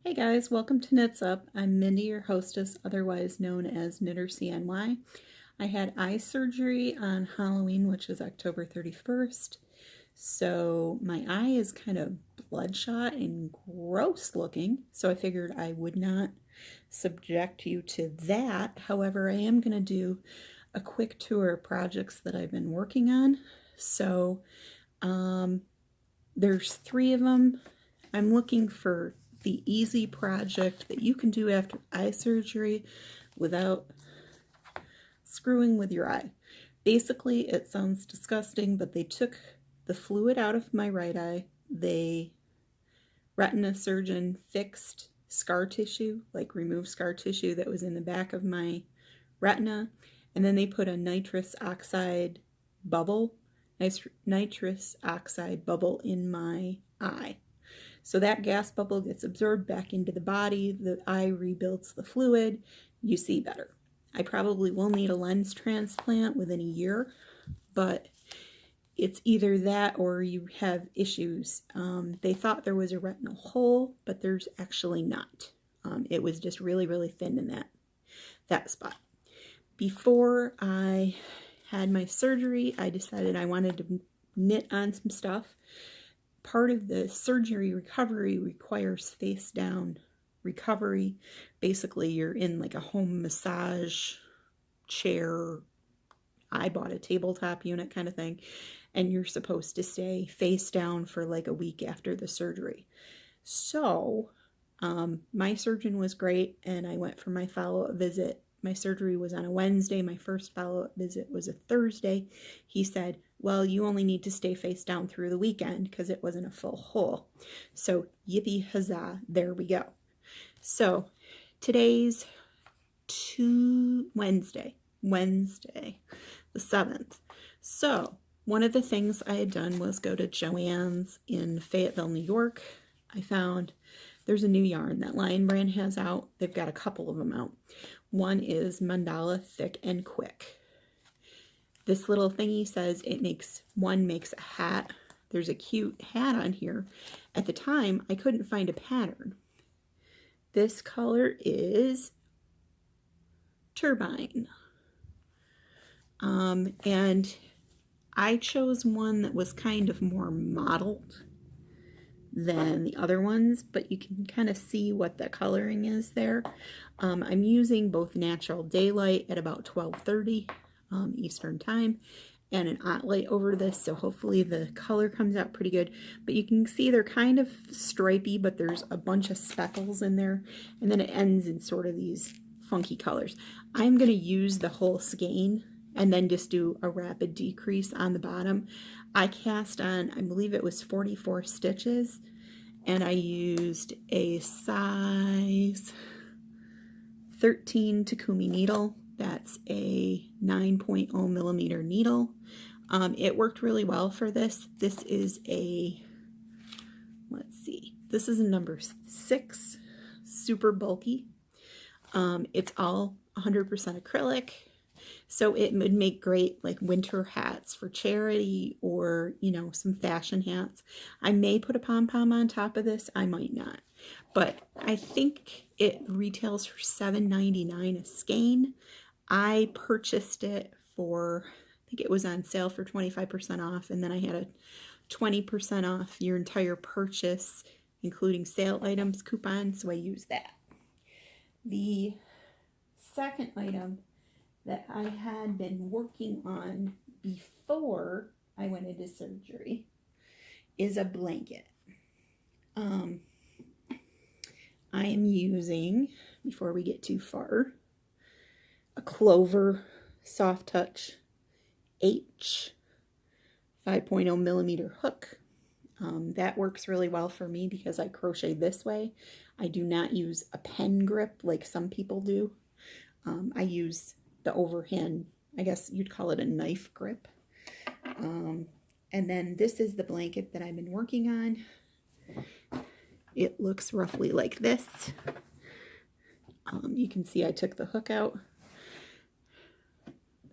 Hey guys, welcome to Knits Up. I'm Mindy, your hostess, otherwise known as Knitter CNY. I had eye surgery on Halloween, which is October 31st. So my eye is kind of bloodshot and gross looking, so I figured I would not subject you to that. However, I am going to do a quick tour of projects that I've been working on. So there's 3 of them. I'm looking for the easy project that you can do after eye surgery without screwing with your eye. Basically, it sounds disgusting, but they took the fluid out of my right eye. The retina surgeon fixed scar tissue, like removed scar tissue that was in the back of my retina, and then they put a nitrous oxide bubble in my eye. So that gas bubble gets absorbed back into the body, the eye rebuilds the fluid, you see better. I probably will need a lens transplant within a year, but it's either that or you have issues. They thought there was a retinal hole, but there's actually not. It was just really, really thin in that spot. Before I had my surgery, I decided I wanted to knit on some stuff. Part of the surgery recovery requires face down recovery. Basically, you're in like a home massage chair. I bought a tabletop unit kind of thing, and you're supposed to stay face down for like a week after the surgery. So my surgeon was great, and I went for my follow-up visit. My surgery was on a Wednesday. My first follow-up visit was a Thursday. He said, well, you only need to stay face down through the weekend because it wasn't a full hole. So yippee huzzah, there we go. So today's Wednesday the 7th. So one of the things I had done was go to Joann's in Fayetteville, New York. I found there's a new yarn that Lion Brand has out. They've got a couple of them out. One is Mandala Thick and Quick. This little thingy says it makes a hat. There's a cute hat on here. At the time, I couldn't find a pattern. This color is Turbine. And I chose one that was kind of more mottled than the other ones, but you can kind of see what the coloring is there. I'm using both natural daylight at about 12:30 Eastern time and an light over this, so hopefully the color comes out pretty good. But you can see they're kind of stripy, but there's a bunch of speckles in there, and then it ends in sort of these funky colors. I'm going to use the whole skein and then just do a rapid decrease on the bottom. I cast on, I believe it was 44 stitches, and I used a size 13 Takumi needle. That's a 9.0 millimeter needle. It worked really well for this. This is a, this is a number 6, super bulky. It's all 100% acrylic. So it would make great like winter hats for charity, or, you know, some fashion hats. I may put a pom-pom on top of this. I might not. But I think it retails for $7.99 a skein. I purchased it for, I think it was on sale for 25% off, and then I had a 20% off your entire purchase, including sale items coupon, so I used that. The second item that I had been working on before I went into surgery is a blanket. I am using, before we get too far, a Clover Soft Touch H 5.0 millimeter hook. That works really well for me because I crochet this way. I do not use a pen grip like some people do. I use the overhand, I guess you'd call it a knife grip. And then this is the blanket that I've been working on. It looks roughly like this. You can see I took the hook out.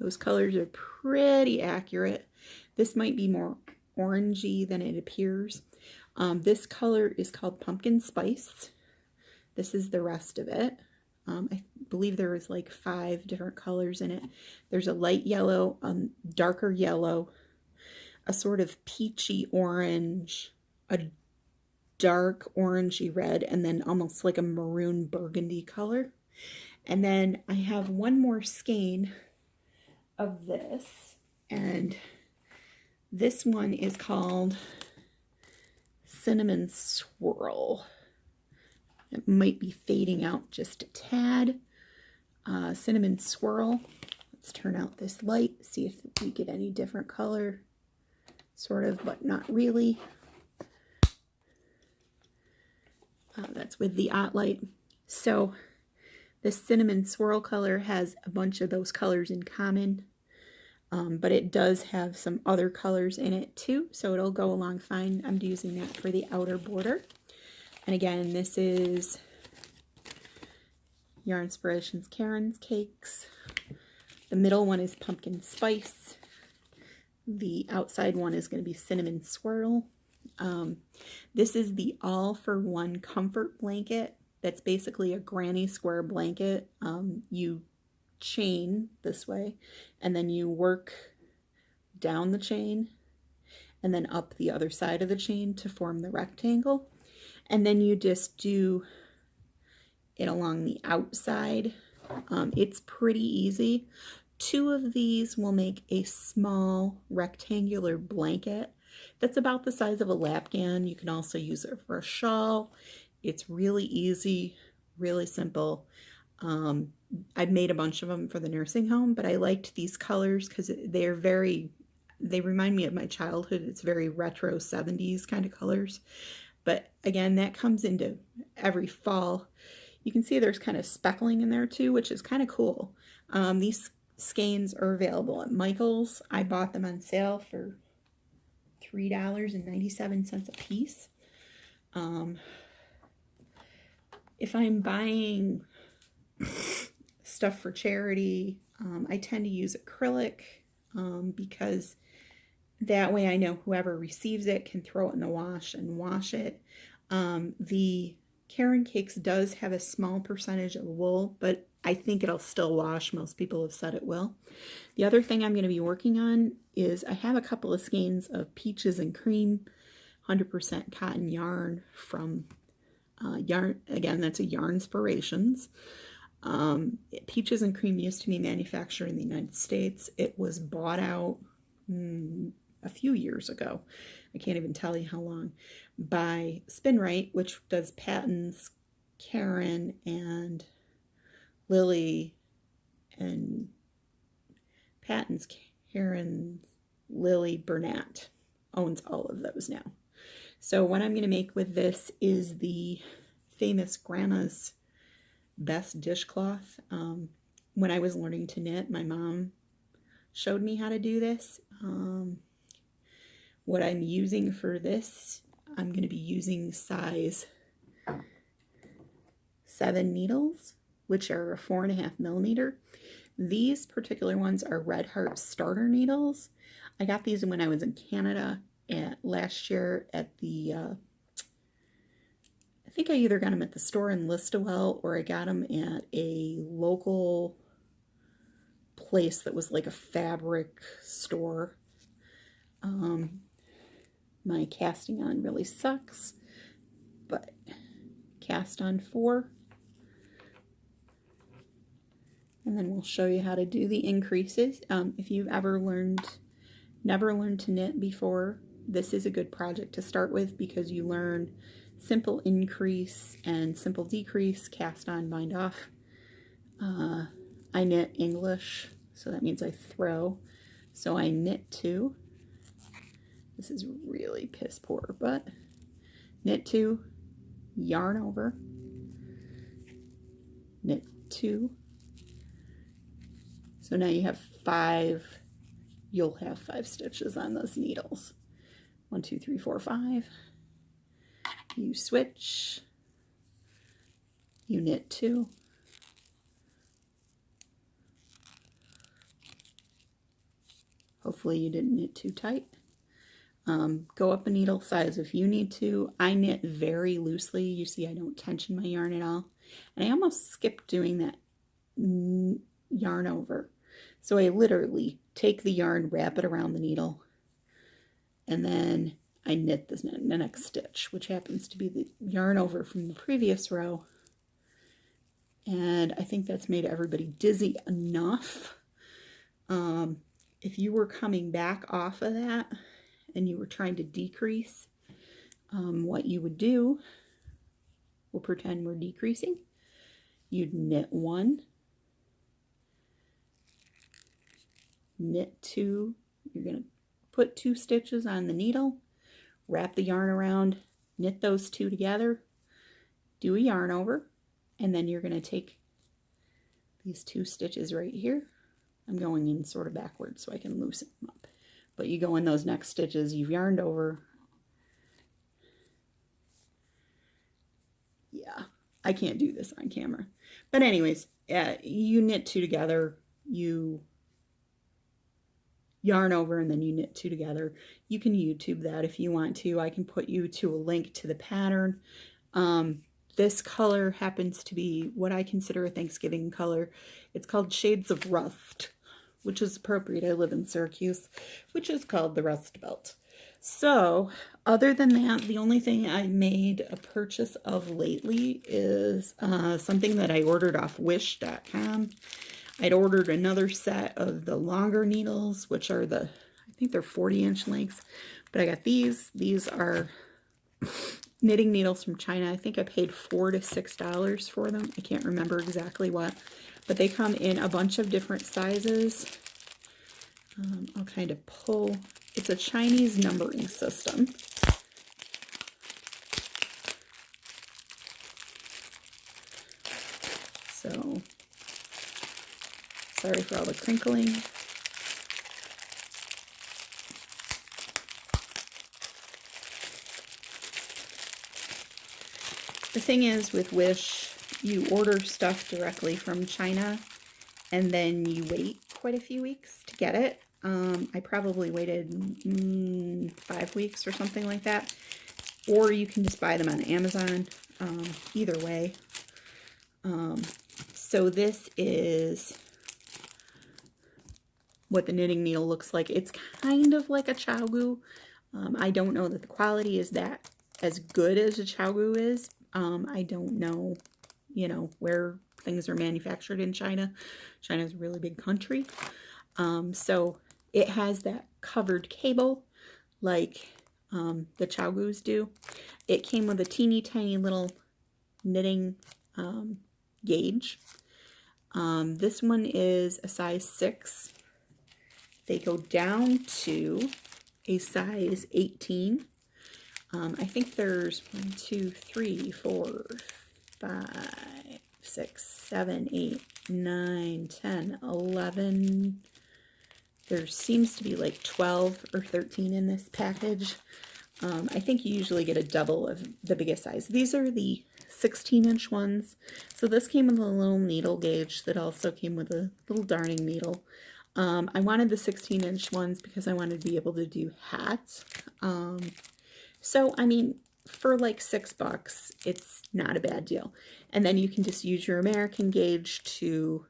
Those colors are pretty accurate. This might be more orangey than it appears. This color is called Pumpkin Spice. This is the rest of it. I believe there was like 5 different colors in it. There's a light yellow, darker yellow, a sort of peachy orange, a dark orangey red, and then almost like a maroon burgundy color. And then I have one more skein of this, and this one is called Cinnamon Swirl. It might be fading out just a tad. Cinnamon Swirl. Let's turn out this light, see if we get any different color. Sort of, but not really. That's with the light. So this Cinnamon Swirl color has a bunch of those colors in common, but it does have some other colors in it too, so it'll go along fine. I'm using that for the outer border. And again, this is Yarn Inspirations Karen's Cakes. The middle one is Pumpkin Spice. The outside one is going to be Cinnamon Swirl. This is the all-for-one comfort blanket. That's basically a granny square blanket. You chain this way, and then you work down the chain, and then up the other side of the chain to form the rectangle. And then you just do it along the outside. It's pretty easy. 2 of these will make a small rectangular blanket that's about the size of a lapgan. You can also use it for a shawl. It's really easy, really simple. I've made a bunch of them for the nursing home, but I liked these colors because they remind me of my childhood. It's very retro 70s kind of colors. But again, that comes into every fall. You can see there's kind of speckling in there too, which is kind of cool. These skeins are available at Michael's. I bought them on sale for $3.97 a piece. If I'm buying stuff for charity, I tend to use acrylic because that way I know whoever receives it can throw it in the wash and wash it. The Karen Cakes does have a small percentage of wool, but I think it'll still wash. Most people have said it will. The other thing I'm going to be working on is I have a couple of skeins of Peaches and Cream 100% cotton yarn from yarn. Again, that's a Yarn Inspirations. Peaches and Cream used to be manufactured in the United States. It was bought out a few years ago. I can't even tell you how long. By Spinrite, which does Patton's, Karen, and Lily, and Patton's, Karen, Lily, Burnett owns all of those now. So what I'm going to make with this is the famous Grandma's Best dishcloth. When I was learning to knit, my mom showed me how to do this. What I'm using for this, I'm going to be using size 7 needles, which are 4.5 millimeter. These particular ones are Red Heart starter needles. I got these when I was in Canada last year at the, I think I either got them at the store in Listowel or I got them at a local place that was like a fabric store. My casting on really sucks, but cast on 4. And then we'll show you how to do the increases. If you've ever never learned to knit before, this is a good project to start with because you learn simple increase and simple decrease, cast on, bind off. I knit English, so that means I throw. So I knit 2. This is really piss poor, but knit 2, yarn over, knit 2. So now you have 5, you'll have 5 stitches on those needles. 1, 2, 3, 4, 5. You switch, you knit 2. Hopefully you didn't knit too tight. Go up a needle size if you need to. I knit very loosely. You see I don't tension my yarn at all. And I almost skipped doing that yarn over. So I literally take the yarn, wrap it around the needle, and then I knit the next stitch, which happens to be the yarn over from the previous row. And I think that's made everybody dizzy enough. If you were coming back off of that and you were trying to decrease, what you would do, we'll pretend we're decreasing. You'd knit one, knit two. You're going to put 2 stitches on the needle, wrap the yarn around, knit those 2 together, do a yarn over, and then you're going to take these 2 stitches right here. I'm going in sort of backwards so I can loosen them up. But you go in those next stitches, you've yarned over. Yeah, I can't do this on camera. But anyways, you knit 2 together, you yarn over, and then you knit 2 together. You can YouTube that if you want to. I can put you to a link to the pattern. This color happens to be what I consider a Thanksgiving color. It's called Shades of Rust, which is appropriate. I live in Syracuse, which is called the Rust Belt. So other than that, the only thing I made a purchase of lately is something that I ordered off wish.com. I'd ordered another set of the longer needles, which are I think they're 40-inch lengths, but I got these. These are knitting needles from China. I think I paid $4 to $6 for them. I can't remember exactly what, but they come in a bunch of different sizes. I'll kind of pull. It's a Chinese numbering system. So, sorry for all the crinkling. The thing is with Wish, you order stuff directly from China and then you wait quite a few weeks to get it. I probably waited 5 weeks or something like that. Or you can just buy them on Amazon. Either way. So this is what the knitting needle looks like. It's kind of like a Chaogu. I don't know that the quality is that as good as a Chaogu is. I don't know, where things are manufactured in China. China's a really big country. So it has that covered cable like the Chaogus do. It came with a teeny tiny little knitting gauge. This one is a size 6. They go down to a size 18. I think there's 1, 2, 3, 4, 5, 6, 7, 8, 9, 10, 11. There seems to be like 12 or 13 in this package. I think you usually get a double of the biggest size. These are the 16-inch ones. So this came with a little needle gauge that also came with a little darning needle. I wanted the 16-inch ones because I wanted to be able to do hats. So, I mean, for like $6, it's not a bad deal. And then you can just use your American gauge to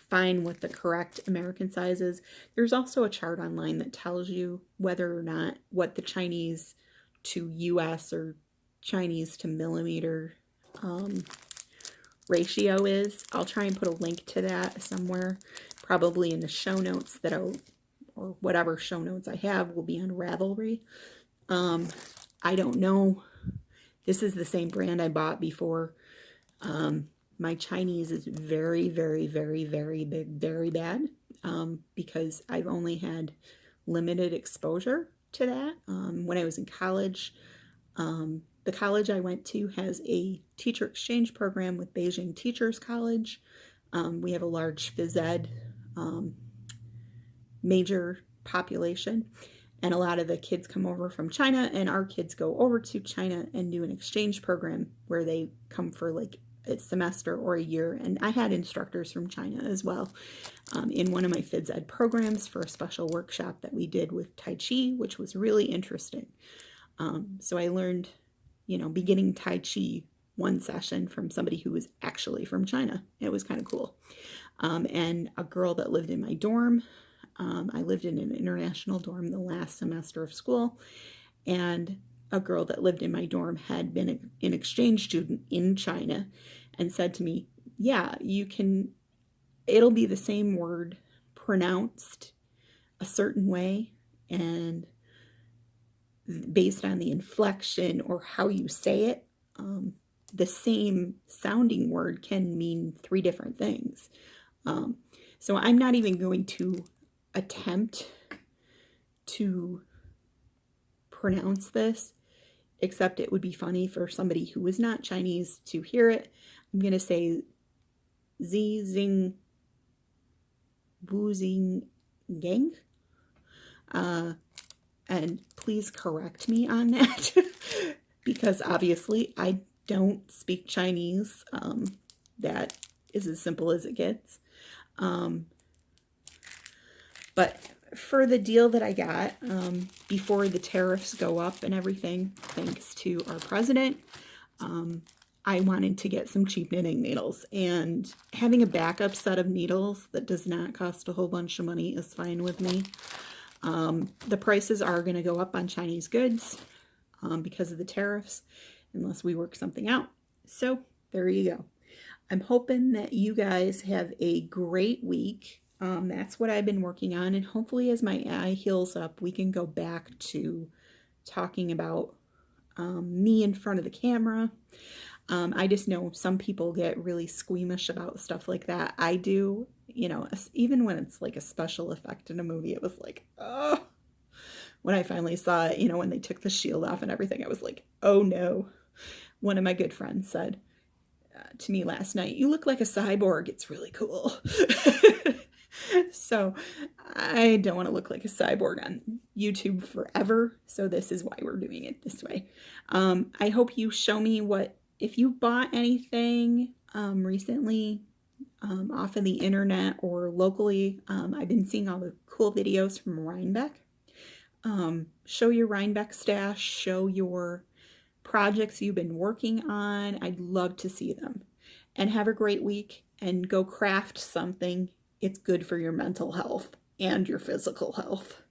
find what the correct American size is. There's also a chart online that tells you whether or not what the Chinese to US or Chinese to millimeter ratio is. I'll try and put a link to that somewhere, probably in the show notes or whatever show notes I have will be on Ravelry. I don't know. This is the same brand I bought before. My Chinese is very, very, very, very big, very bad, because I've only had limited exposure to that. When I was in college, the college I went to has a teacher exchange program with Beijing Teachers College. We have a large phys ed major population. And a lot of the kids come over from China, and our kids go over to China and do an exchange program where they come for like a semester or a year, and I had instructors from China as well in one of my phys ed programs for a special workshop that we did with Tai Chi, which was really interesting. So I learned, beginning Tai Chi one session from somebody who was actually from China. It was kind of cool. And a girl that lived in my dorm. I lived in an international dorm the last semester of school, and a girl that lived in my dorm had been an exchange student in China and said to me, yeah, it'll be the same word pronounced a certain way, and based on the inflection or how you say it, the same sounding word can mean 3 different things. So I'm not even going to attempt to pronounce this, except it would be funny for somebody who is not Chinese to hear it. I'm going to say Zi Zing Bu Zing Gang. And please correct me on that because obviously I don't speak Chinese. That is as simple as it gets. But for the deal that I got before the tariffs go up and everything, thanks to our president, I wanted to get some cheap knitting needles. And having a backup set of needles that does not cost a whole bunch of money is fine with me. The prices are going to go up on Chinese goods because of the tariffs, unless we work something out. So there you go. I'm hoping that you guys have a great week. That's what I've been working on, and hopefully as my eye heals up, we can go back to talking about me in front of the camera. I just know some people get really squeamish about stuff like that. I do, even when it's like a special effect in a movie, it was like, oh. When I finally saw it, when they took the shield off and everything, I was like, oh no. One of my good friends said to me last night, you look like a cyborg. It's really cool. So I don't want to look like a cyborg on YouTube forever. So this is why we're doing it this way. I hope you show me if you bought anything recently off of the internet or locally. I've been seeing all the cool videos from Rhinebeck. Show your Rhinebeck stash, show your projects you've been working on. I'd love to see them. And have a great week and go craft something. It's good for your mental health and your physical health.